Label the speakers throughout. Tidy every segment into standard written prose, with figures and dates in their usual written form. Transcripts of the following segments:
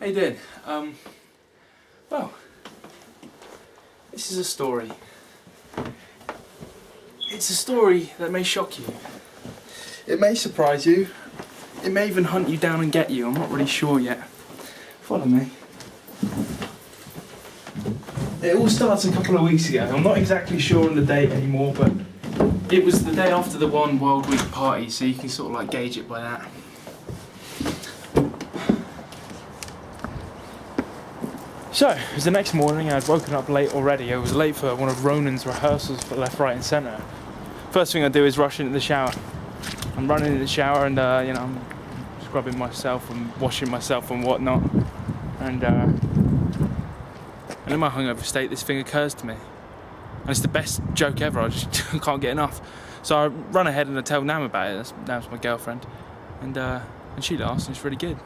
Speaker 1: you doing? Well, this is a story. It's a story that may shock you. It may surprise you. It may even hunt you down and get you. I'm not really sure yet. Follow me. It all starts a couple of weeks ago. I'm not exactly sure on the date anymore, but it was the day after the One World Week party, so you can sort of like gauge it by that. So, it was the next morning. I'd woken up late already. I was late for one of Ronan's rehearsals for Left, Right and Centre. First thing I do is rush into the shower. I'm running in the shower and I'm scrubbing myself and washing myself and whatnot. And in my hungover state, this thing occurs to me. And it's the best joke ever. I just can't get enough. So I run ahead and I tell Nam about it. Nam's my girlfriend. And she laughs and it's really good.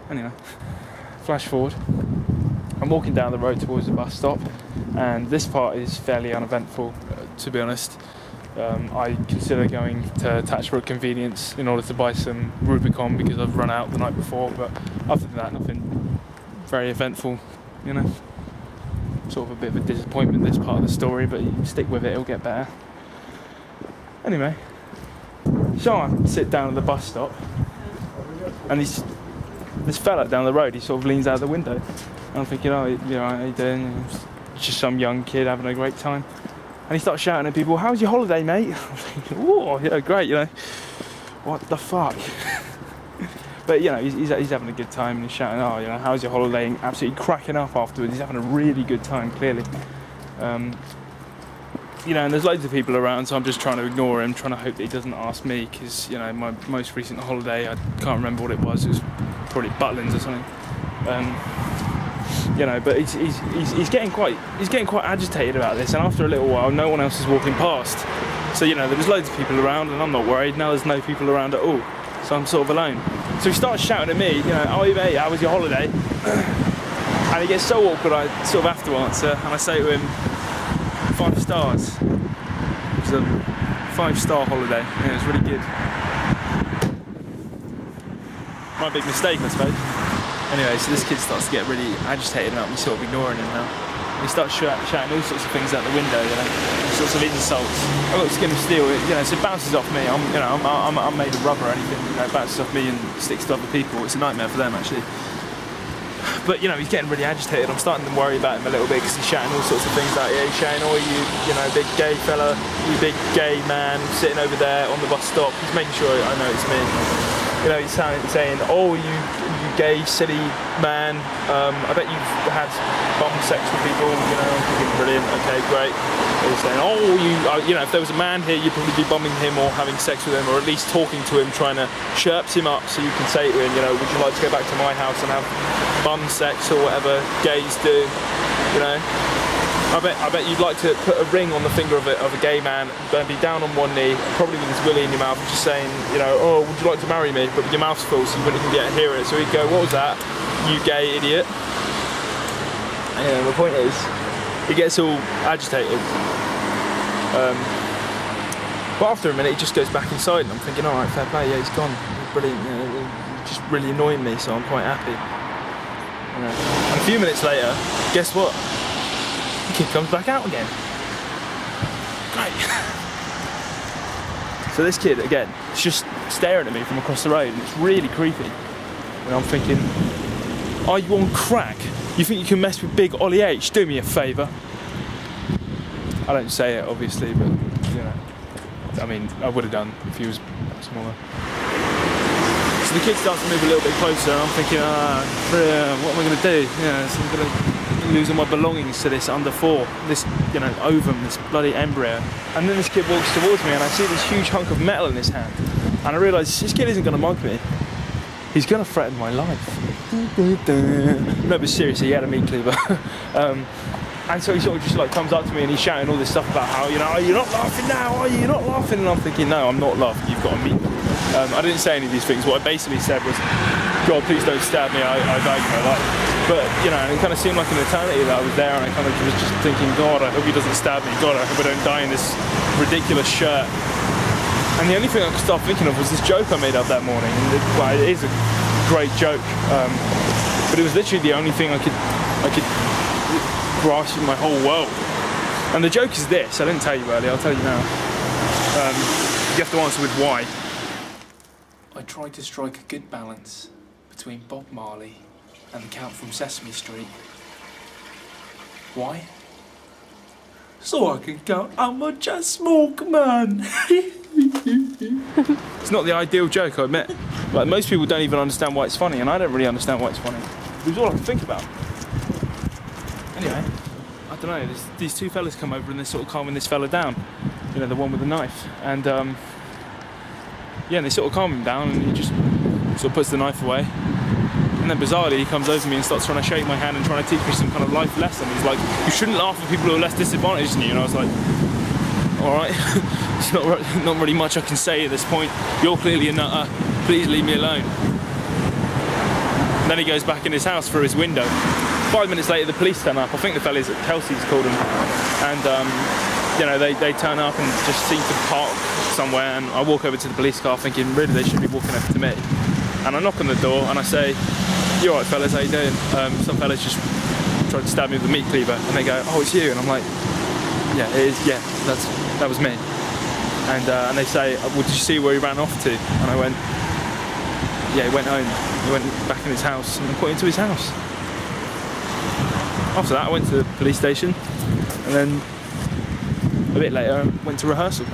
Speaker 1: Anyway, flash forward. I'm walking down the road towards the bus stop, and this part is fairly uneventful, to be honest. I consider going to Tatchbrook Convenience in order to buy some Rubicon because I've run out the night before, but other than that, nothing very eventful, you know. Sort of a bit of a disappointment, this part of the story, but you stick with it, it'll get better. Anyway, so I sit down at the bus stop, and this fella down the road, he sort of leans out the window. And I'm thinking, oh, how you doing? It's just some young kid having a great time. And he starts shouting at people, how's your holiday, mate? I'm thinking, oh, yeah, great, What the fuck? But, he's having a good time and he's shouting, oh, how's your holiday? And absolutely cracking up afterwards. He's having a really good time, clearly. And there's loads of people around, so I'm just trying to ignore him, trying to hope that he doesn't ask me, because, my most recent holiday, I can't remember what it was probably Butlins or something. But he's getting quite agitated about this, and after a little while, no one else is walking past. So there was loads of people around, and I'm not worried. Now there's no people around at all, so I'm sort of alone. So he starts shouting at me, oh mate, how was your holiday? And he gets so awkward, I sort of have to answer, and I say to him, 5 stars. It was a 5-star holiday. Yeah, it was really good. My big mistake, I suppose. Anyway, so this kid starts to get really agitated about me sort of ignoring him now. He starts shouting all sorts of things out the window, all sorts of insults. I've got skin of steel, so it bounces off me. I'm made of rubber or anything. It bounces off me and sticks to other people. It's a nightmare for them, actually. But he's getting really agitated. I'm starting to worry about him a little bit because he's shouting all sorts of things out here. He's shouting, oh, you big gay fella, you big gay man sitting over there on the bus stop. He's making sure I know it's me. He's saying, oh, you gay, silly man, I bet you've had bum sex with people, I'm thinking, brilliant, okay, great. He's saying, oh, if there was a man here, you'd probably be bumming him or having sex with him, or at least talking to him, trying to chirps him up so you can say to him, would you like to go back to my house and have bum sex or whatever gays do, I bet you'd like to put a ring on the finger of a gay man and be down on one knee, probably with his willy in your mouth, just saying, oh, would you like to marry me? But with your mouth's full so you wouldn't even hear it. So he'd go, what was that, you gay idiot? And the point is, he gets all agitated. But after a minute, he just goes back inside, and I'm thinking, all right, fair play, yeah, he's gone. He's brilliant, he's just really annoying me, so I'm quite happy. And a few minutes later, guess what? The kid comes back out again. Great. So this kid, again, is just staring at me from across the road, and it's really creepy. And I'm thinking, are you on crack? You think you can mess with big Ollie H? Do me a favour. I don't say it, obviously, but, I would have done if he was smaller. So the kid starts to move a little bit closer, and I'm thinking, what am I going to do? So I'm going to lose all my belongings to this under 4, this, ovum, this bloody embryo. And then this kid walks towards me, and I see this huge hunk of metal in his hand. And I realise this kid isn't going to mug me. He's going to threaten my life. No, but seriously, he had a meat cleaver. And so he sort of just comes up to me and he's shouting all this stuff about how, are you not laughing now? Are you not laughing? And I'm thinking, no, I'm not laughing. You've got a meat. I didn't say any of these things. What I basically said was, God, please don't stab me. I value my life. But, it kind of seemed like an eternity that I was there, and I kind of was just thinking, God, I hope he doesn't stab me. God, I hope I don't die in this ridiculous shirt. And the only thing I could start thinking of was this joke I made up that morning. And it is a great joke. but it was literally the only thing I could grasp in my whole world. And the joke is this, I didn't tell you earlier, I'll tell you now. You have to answer with why. I tried to strike a good balance between Bob Marley and the Count from Sesame Street. Why? So I can count how much I smoke, man. It's not the ideal joke, I admit. Like, most people don't even understand why it's funny, and I don't really understand why it's funny. It was all I could think about. Anyway, I don't know, these two fellas come over and they're sort of calming this fella down. You know, the one with the knife. And yeah, and they sort of calm him down, and he just sort of puts the knife away. And then bizarrely he comes over to me and starts trying to shake my hand and trying to teach me some kind of life lesson. He's like, you shouldn't laugh at people who are less disadvantaged than you. And I was like, alright, it's not really much I can say at this point. You're clearly a nutter, please leave me alone. And then he goes back in his house through his window. 5 minutes later the police turn up. I think the fellas at Kelsey's called them. And you know, they turn up and just seem to park somewhere, and I walk over to the police car thinking really they should be walking over to me. And I knock on the door and I say, you alright fellas, how you doing? Some fellas just tried to stab me with a meat cleaver, and they go, oh, it's you. And I'm like, yeah, it is, yeah, that was me. And they say, well, did you see where he ran off to? And I went, yeah, he went home. He went back in his house and I put into his house. After that I went to the police station, and then a bit later I went to rehearsal.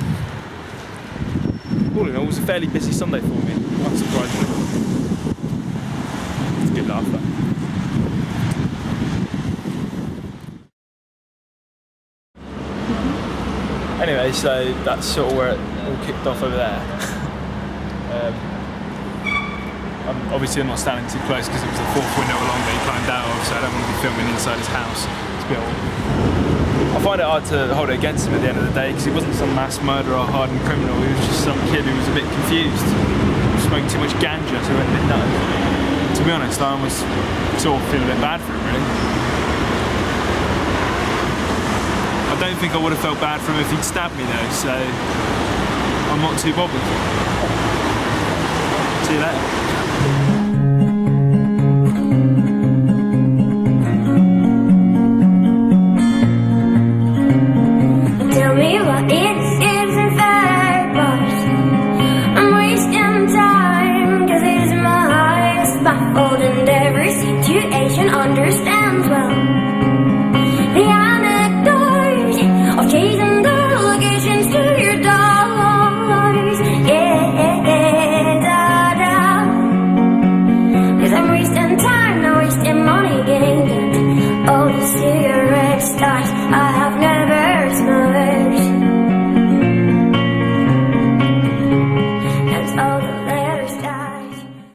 Speaker 1: All in all, it was a fairly busy Sunday for me, unsurprisingly. It's a good laugh, though. Anyway, so that's sort of where it all kicked off over there. Obviously I'm not standing too close because it was the fourth window along that he climbed out of, so I don't want to be filming inside his house. It's a bit old. I find it hard to hold it against him at the end of the day, because he wasn't some mass murderer or hardened criminal. He was just some kid who was a bit confused. He was smoking too much ganja, so he went a bit nutty. To be honest, I almost sort of feel a bit bad for him, really. I don't think I would have felt bad for him if he'd stabbed me though, so I'm not too bothered. See you later.